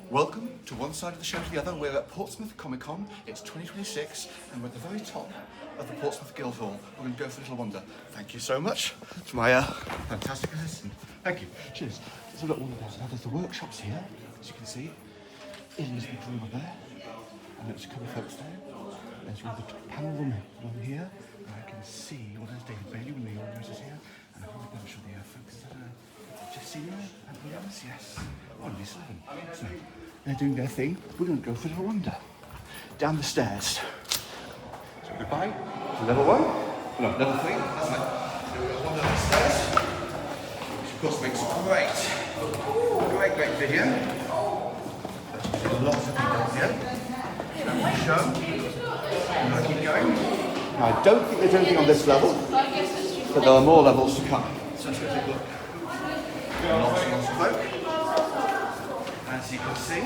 Welcome to one side of the show to the other. We're at Portsmouth Comic Con. It's 2026 and we're at the very top of the Portsmouth Guildhall. We're going to go for a little wander. Thank you so much to my fantastic assistant. Thank you. Cheers. So look, there's the workshops here, as you can see. Ilya's big room up there. And there's a couple of folks there. There's the panel room here. And I can see, well, there's David Bailey, one of the organisers here. And a whole bunch of the folks that are Jessica and Williams, yes. Only 7. So they're doing their thing. We're going to go for a little wander down the stairs. So goodbye to level 1. No, level 3, that's it. So we're going to wander down the stairs, which of course makes a great video. There's lots of people here. Show. I'm going to keep going. Now, I don't think there's anything on this level, but there are more levels to come. So let's go take a look. Lots of folk. As you can see.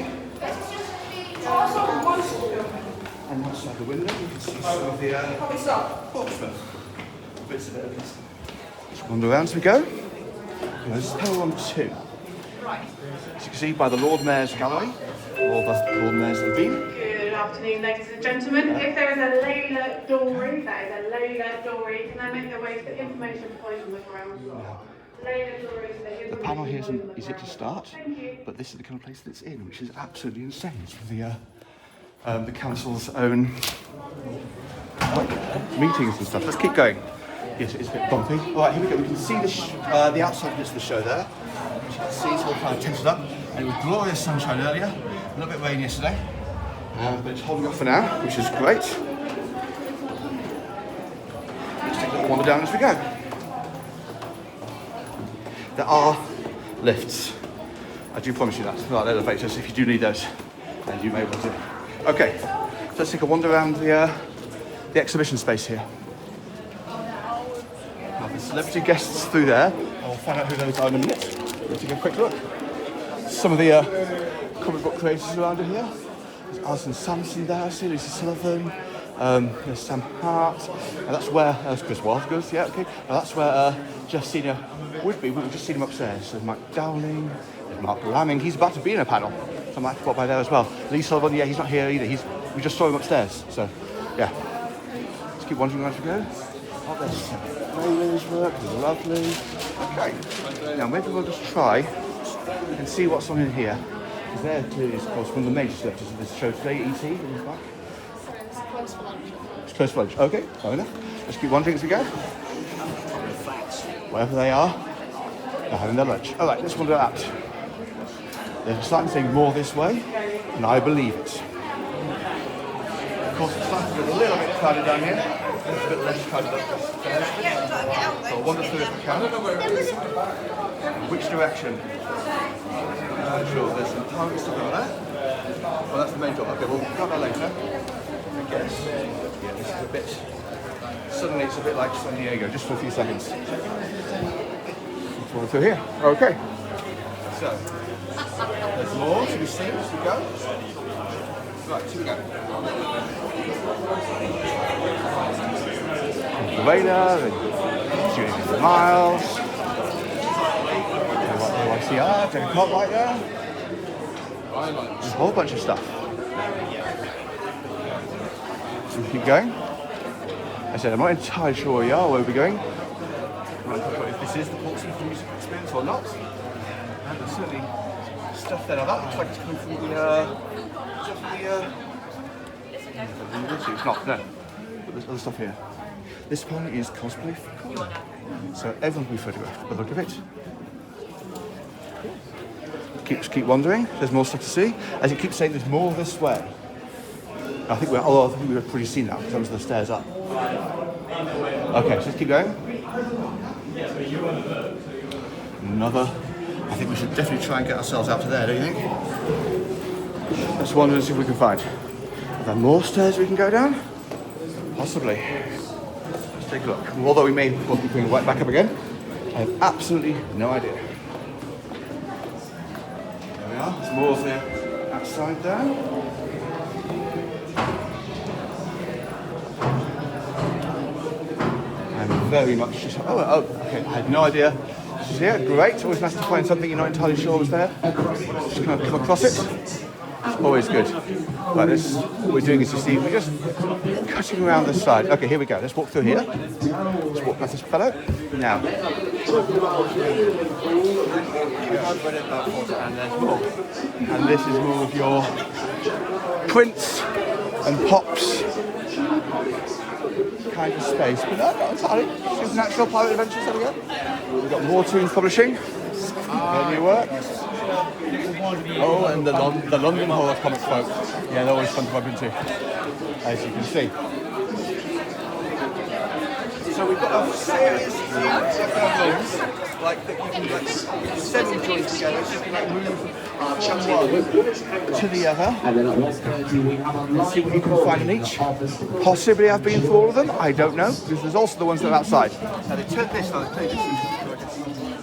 And outside the window, you can see some of the Portsmouth bits of it. Just wander around as we go. And this is panel 1 2. As you can see by the Lord Mayor's Gallery, all the Lord Mayors have been. Good afternoon, ladies and gentlemen. If there is a Layla Dory, that is a Layla Dory, can I make their way to the information point on the ground floor? The panel here isn't easy to start, but this is the kind of place that it's in, which is absolutely insane. It's for the council's own meetings and stuff. Let's keep going. Yes, it's a bit bumpy. All right, here we go. We can see the outside bits of the show there. As you can see, it's all kind of tinted up. And it was glorious sunshine earlier. A little bit rain yesterday, but it's holding up for now, which is great. Let's take a little wander down as we go. There are lifts. I do promise you that. There are elevators if you do need those, and you may want to. Okay, so let's take a wander around the exhibition space here. Now, the celebrity guests through there. I'll find out who those are in a minute. Let's take a quick look. Some of the comic book creators around here. There's Alison Sampson there, I see Lucy Sullivan. There's Sam Hart. And that's where there's Chris Walters. Yeah, okay. Now that's where Jeff Senior would be. We've just seen him upstairs. There's Mike Dowling. There's Mark Lamming. He's about to be in a panel, so I might have to go by there as well. Lee Sullivan. Yeah, he's not here either. We just saw him upstairs. So yeah. Let's keep wandering around as we go. Oh, there's Rayleigh's work. It's lovely. Okay. Now maybe we'll just try and see what's on in here. Because there clearly is, of course, one of the major celebrities of this show today, E.T. in the back. It's close for lunch. It's close for lunch. Okay, fair enough. Let's keep wandering as we go. Wherever they are, they're having their lunch. All right, let's wander out. They're starting saying more this way, and I believe it. Of course, it's starting to get a little bit crowded down here. A little bit less crowded up the stairs. So I'll wander through if we can. Which direction? Sure, there's some target stuff over there. Well, that's the main door. Okay, we'll grab that later. I guess. Yeah, this is a bit. Suddenly, it's a bit like San Diego, just for a few seconds. Let's wander through here. Okay. So, there's more to be seen as we go. Right, here we go. Rayla and Julian Miles. YCR, David Cott right there. There's a whole bunch of stuff. So we keep going. I said, I'm not entirely sure where we are, where we're going. I'm not sure if this is the Portsmouth music experience or not. And there's certainly stuff there. Now that looks like it's coming from it's not, no. But there's other stuff here. This one is cosplay for cool. So everyone will be photographed by the look of it. Keep wandering. There's more stuff to see. As it keeps saying, there's more this way. I think we've pretty seen that because the stairs up. Okay, so let's keep going. Another. I think we should definitely try and get ourselves out to there, don't you think? Let's wander and see if we can find. Are there more stairs we can go down? Possibly. Let's take a look. Although we may be going right back up again, I have absolutely no idea. There we are. There's more of the outside there. I'm very much just. Oh, okay. I had no idea. This pictures here. Great. It's always nice to find something you're not entirely sure was there. Just kind of come across it. It's always good. Right, this, what we're doing is, you see, we're just cutting around the side. Okay, here we go. Let's walk through here. Let's walk past this fellow. Now. And there's more. And this is more of your prints and pops kind of space. But no, not entirely. Supernatural Pirate Adventures, there we go. We've got more Toons Publishing. Their new work. Oh, and the London Hall of Comics folk. Yeah, they're always fun to bump into, as you can see. So we've got a series of different rooms, like that you can like semi-join together, so you can like move from one to the other. Let's see what you can find in each. Possibly I've been through all of them, I don't know, because there's also the ones that are outside. Now they took this on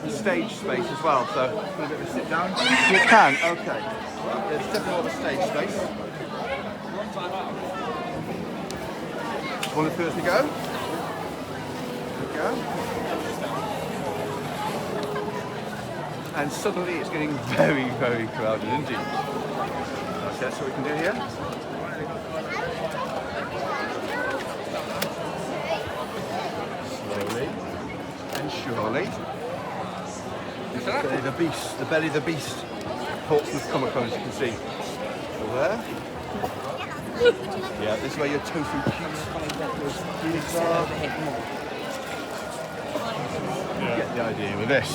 stage space as well, so a bit of a sit down. You can, okay. There's definitely a lot of stage space. One of the first we go. And suddenly it's getting very, very crowded indeed. So that's what we can do here. Slowly and surely. The beast, the belly of the beast. Portsmouth Comic Con, as you can see. Over there. Yeah, this is where your tofu cubes are. You get the idea with this.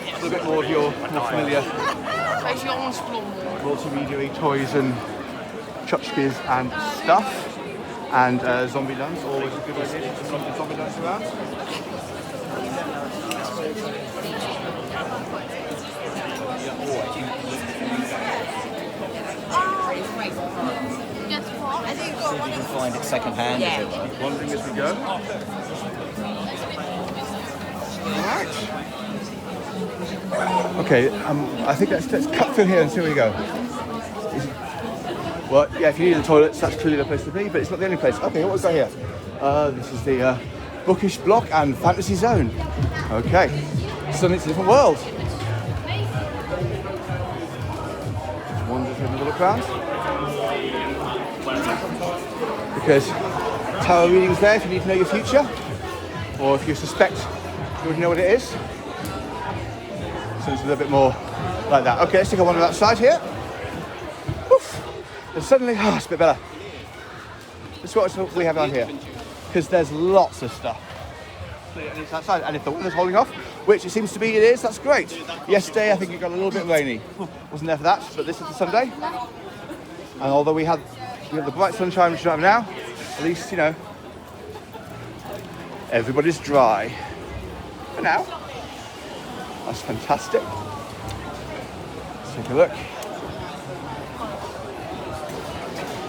A little bit more of your more familiar multimedia toys and tchotchkes and stuff. And zombie dance, always a good idea to see the zombie dance around. I think see if you can find it second hand. Yeah. Keep wandering as we go. Alright. Okay, I think let's cut through here and see where we go. Well, yeah, if you need the toilets, that's clearly the place to be, but it's not the only place. Okay, what was that here? This is the Bookish Block and Fantasy Zone. Okay, suddenly it's a different world. Just wander through another look around. Because tarot reading's there if you need to know your future, or if you suspect you already know what it is. So it's a little bit more like that. Okay, let's take a wander outside here. Oof. And suddenly, it's a bit better. This is what we have down here, because there's lots of stuff. And it's outside, and if the weather's holding off, which it seems to be, it is, that's great. Yesterday, I think it got a little bit rainy. Wasn't there for that, but this is the Sunday. And although we have the bright sunshine which we don't have now, at least, you know, everybody's dry. For now. That's fantastic. Let's take a look.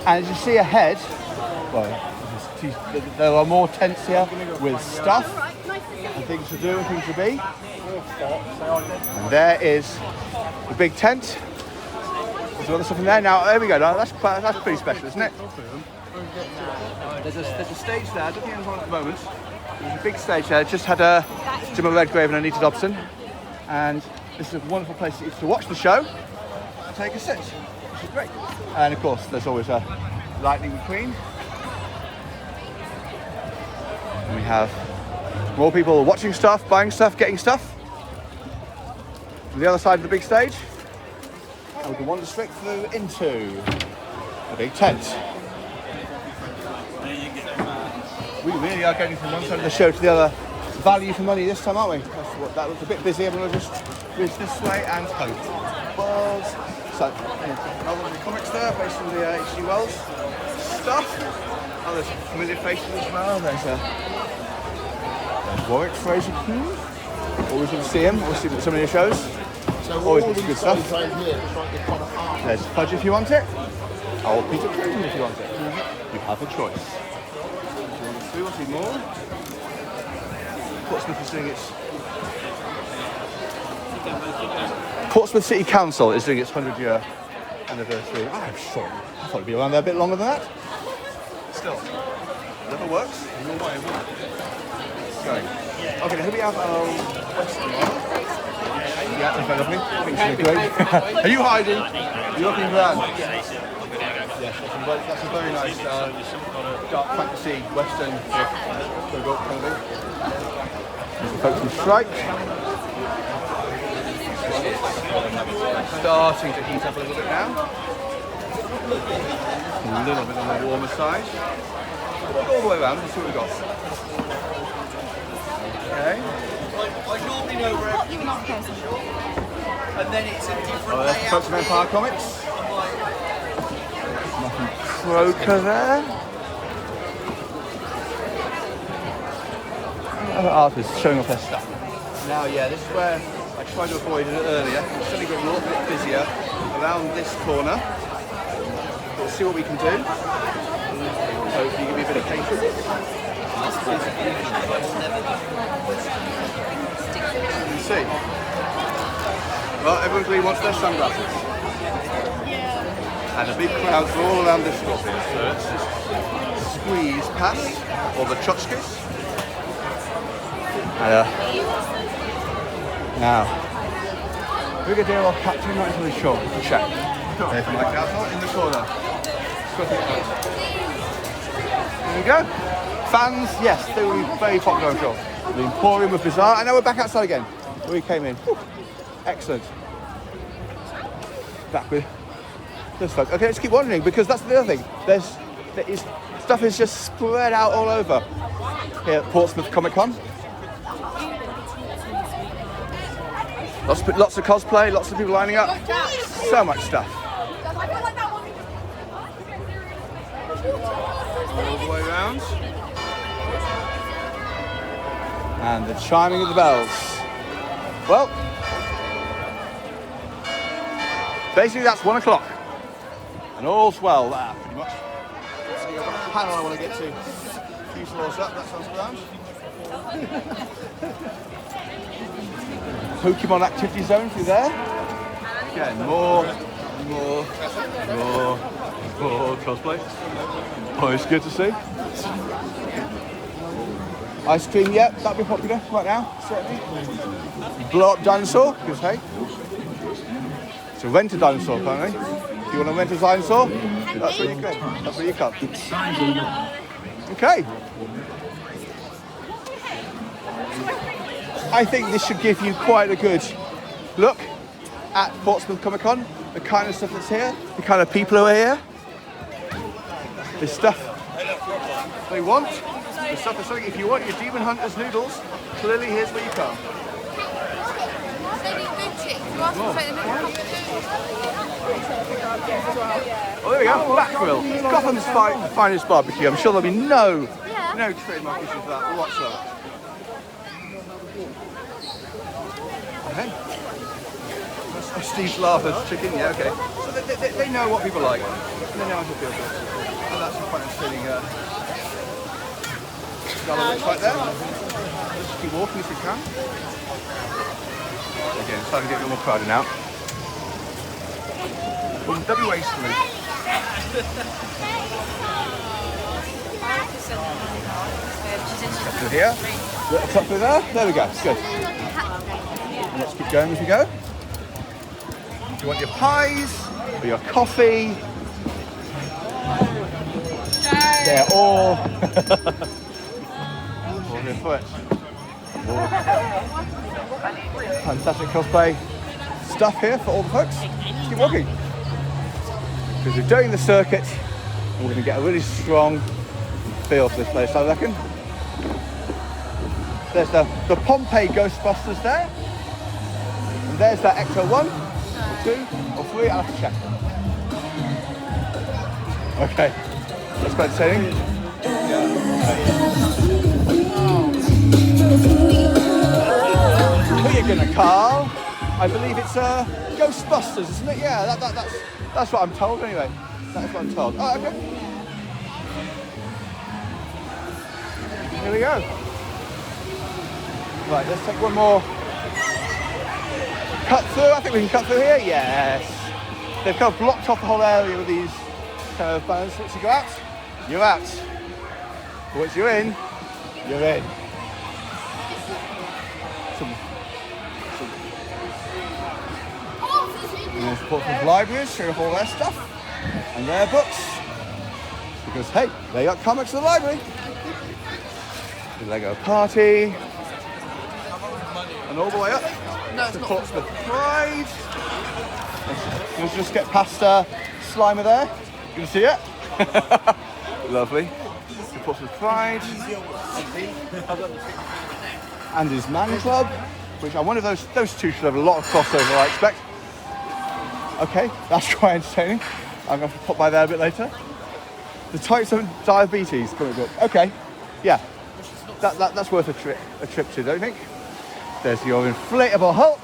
And as you see ahead, well, there are more tents here with stuff and things to do and things to be. And there is the big tent. There's other stuff in there. Now, there we go. Now, that's pretty special, isn't it? There's a stage there. I don't think there's one at the moment. There's a big stage there. It just had Jim Redgrave and Anita Dobson. And this is a wonderful place to watch the show and take a sit, which is great. And of course, there's always a Lightning McQueen. And we have more people watching stuff, buying stuff, getting stuff. From the other side of the big stage. And we can wander straight through into the big tent. We really are getting from one side of the show to the other. Value for money this time, aren't we? That looks a bit busy. Everyone will just reach this way and hope. Balls. So, another of the comics there based on the H.G. Wells stuff. Oh, there's familiar faces as well. There's Warwick Fraser King. Always good to see him. Always see him at so many shows. Always looks good stuff. There's Fudge if you want it. Or Peter Clinton if you want it. You have a choice. We'll see more. Portsmouth is doing its... Portsmouth City Council is doing its 100-year anniversary. I'm sorry. I thought it'd be around there a bit longer than that. Still, Whatever works. Going. Okay, here we have Western one. Yeah, in front of me. Great. Are you hiding? You're looking around. Yes, that's a very nice dark fantasy Western kind of thing. There's the folks in Strike. Starting to heat up a little bit now. A little bit on the warmer side. We'll go all the way around and see what we've got. Okay. I normally know where everything is, and then it's a different There's layout. folks from Empire Comics. I'm like, Nothing Croker there. Other artists showing off their stuff. Now, yeah, this is where I tried to avoid it earlier. It's suddenly getting a little bit busier around this corner. We'll see what we can do. Hopefully, give me a bit of patience. You can see. Well, everybody wants their sunglasses. And a big crowd all around this store. So let's just squeeze past all the tchotchkes. Now, Brigadier or Captain, not entirely sure. Check. There's Mike Castle in the corner. There we go. Fans, yes, they will be very popular, I'm sure. The Emporium of Bizarre. And now we're back outside again, where we came in. Whew. Excellent. Back with this folk. Okay, let's keep wandering, because that's the other thing. Stuff is just spread out all over here at Portsmouth Comic Con. Lots of cosplay, lots of people lining up. So much stuff. All the way around. And the chiming of the bells. Well, basically that's 1 o'clock. And all's well there, pretty much. So I've got a panel I want to get to. A few floors up, that sounds grand. Pokemon activity zone through there. Again, more cosplay. Always good to see. Ice cream, yeah, that'd be popular right now, certainly. Blow up dinosaur, because hey, so rent a dinosaur apparently. If you want to rent a dinosaur, that's where you go. That's where you come. Okay. I think this should give you quite a good look at Portsmouth Comic Con, the kind of stuff that's here, the kind of people who are here, the stuff they want, the stuff that's selling. If you want your Demon Hunters noodles, clearly here's where you come. Oh, there we go, Black Grill, Gotham's finest barbecue. I'm sure there'll be no trademark issues with that whatsoever. Okay. Steve's Lava's chicken, yeah, okay. So they know what people like, and they know how to feel good. And that's quite a fitting right there. Just keep walking if you can. Again, it's starting to get a little more crowded now. Don't be wasteful. Up through here. Up through there. There we go. Good. And let's keep going as we go. If you want your pies or your coffee, they're all here for it. Fantastic cosplay stuff here for all the folks. Let's keep walking. Because we're doing the circuit and we're going to get a really strong feel for this place, I reckon. There's the Pompeii Ghostbusters there. And there's that Ecto 1, or 2, or 3, I'll have to check. Okay, that's quite exciting. Who are you gonna call? I believe it's Ghostbusters, isn't it? Yeah, that's what I'm told anyway. That's what I'm told. Oh, okay. Here we go. Right, let's take one more cut through. I think we can cut through here. Yes. They've kind of blocked off the whole area with these kind of banners. Once you go out, you're out. Once you're in, you're in. And there's Portsmouth libraries, showing off all their stuff and their books. Because hey, they got comics at the library. The Lego Party. And all the way up to Portsmouth Pride. Let's just get past Slimer there. You can see it. Lovely. The Portsmouth Pride. And his Man Club, which I wonder if those two should have a lot of crossover, I expect. Okay, that's quite entertaining. I'm going to pop by there a bit later. The types of diabetes comic book. Okay, yeah, that's worth a trip to, don't you think? There's your inflatable Hulk.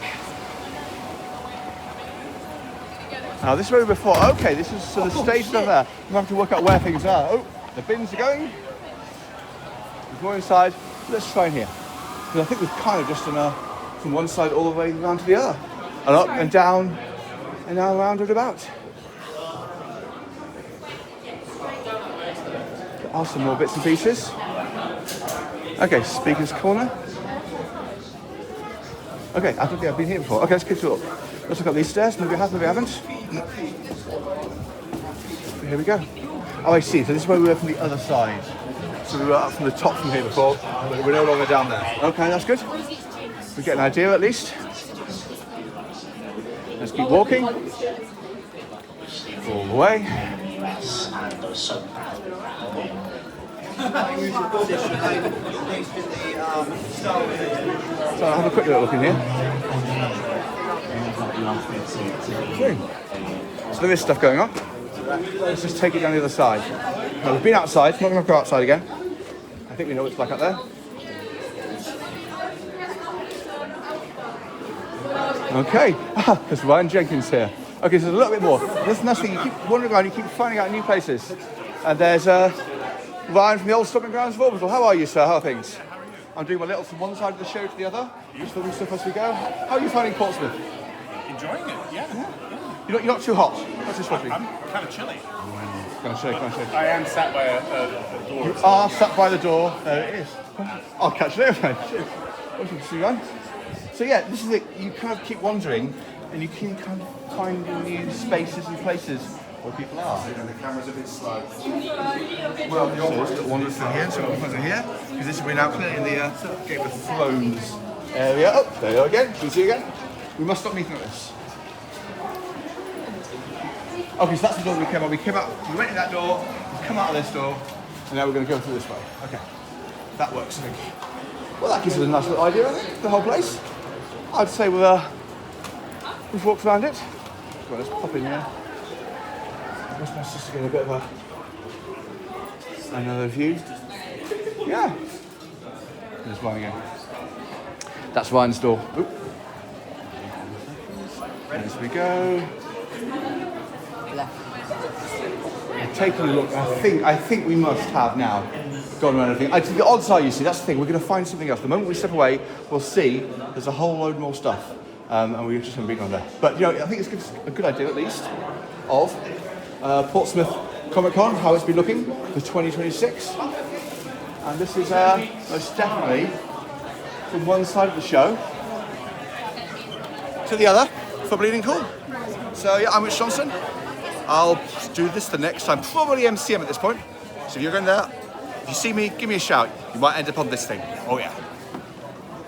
Now this is where we were before. Okay, this is so the stages are there. We have to work out where things are. Oh, the bins are going. There's more inside. Let's try in here. Because I think we've kind of just done from one side all the way around to the other, and up and down, and now around and about. There are some more bits and pieces. Okay, speaker's corner. Okay, I don't think I've been here before. Okay, let's keep it up. Let's look up these stairs. Maybe I have, maybe I haven't. Here we go. Oh, I see. So this is where we were from the other side. So we were up from the top from here before, but we're no longer down there. Okay, that's good. We get an idea at least. Let's keep walking. All the way. So I'll have a quick look in here. So there is stuff going on. Let's just take it down the other side. Now we've been outside, not going to go outside again. I think we know what it's like out there. Okay, there's Ryan Jenkins here. Okay, so there's a little bit more. There's nothing, you keep wandering around, you keep finding out new places. And there's Ryan from the old stomping grounds of Orbital. How are you, sir? How are things? I'm doing my little from one side of the show to the other. Just filming stuff as we go. How are you finding Portsmouth? Enjoying it, yeah. You're not too hot? What's this supposed to be? I'm kind of chilly. Kind of shake. I am sat by a door. You are sat by the door. There it is. I'll catch you later, mate. Cheers. Awesome to see you, Ryan. So yeah, this is it. You kind of keep wandering, and you keep kind of finding new spaces and places where people are. And the camera's a bit slow. Well, so let's wander through here. So we're here because this we're now clearly in the Game of Thrones area. Oh, there you go again. Can you see again? We must stop meeting at this. Okay, so that's the door we came out. We went in that door, we've come out of this door, and now we're going to go through this way. Okay, that works, I think. Well, that gives us a nice little idea, I think, the whole place. I'd say we've walked around it. Well, let's pop in here. I guess my sister getting a bit of another view. Yeah. There's Ryan again. That's Ryan's door. Oop. As we go. Taking a look, I think we must have now gone around everything. I think the odds are, you see, that's the thing, we're going to find something else. The moment we step away, we'll see there's a whole load more stuff, and we're just going to be on there. But, you know, I think it's a good idea, at least, of Portsmouth Comic Con, how it's been looking for 2026. And this is most definitely from one side of the show to the other for Bleeding Cool. So, yeah, I'm Rich Johnson. I'll do this the next time, probably MCM at this point. So if you're going there, if you see me, give me a shout. You might end up on this thing. Oh yeah.